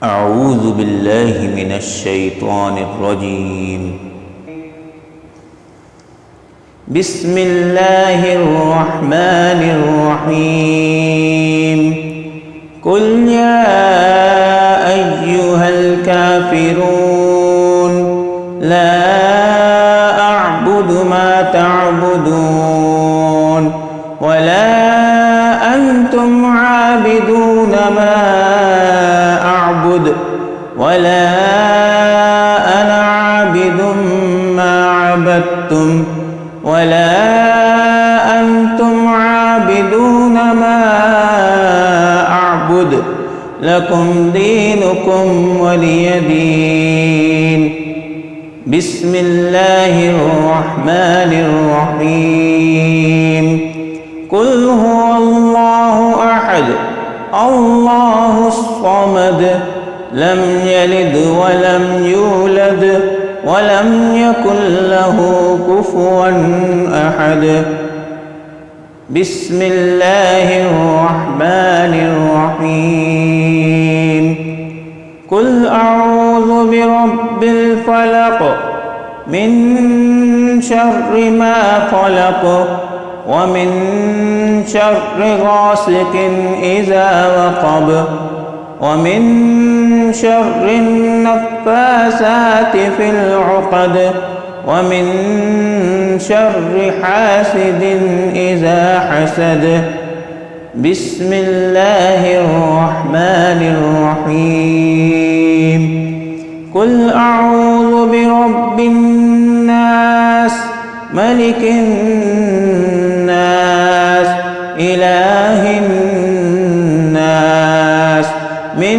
أعوذ بالله من الشيطان الرجيم. بسم الله الرحمن الرحيم. قل يا أيها الكافرون لا أعبد ما تعبدون ولا أنتم عابدون ما أعبد ولا أنا عابد ما عبدتم ولا أنتم عابدون ما أعبد لكم دينكم ولي دين. بسم الله الرحمن الرحيم. قل هو الله أحد الله الصمد لم يلد ولم يولد ولم يكن له كفوا أحد. بسم الله الرحمن الرحيم. قل أعوذ برب الفلق من شر ما خلق ومن شر غاسق إذا وقب ومن شر النفاثات في العقد ومن شر حاسد إذا حسد. بسم الله الرحمن الرحيم. قل أعوذ برب الناس ملك الناس إله الناس من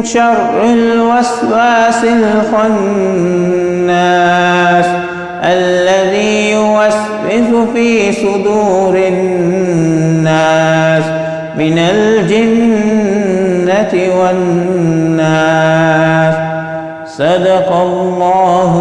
شر الوسواس الخناس الذي يوسوس في صدور الناس من الجنة والناس. صدق الله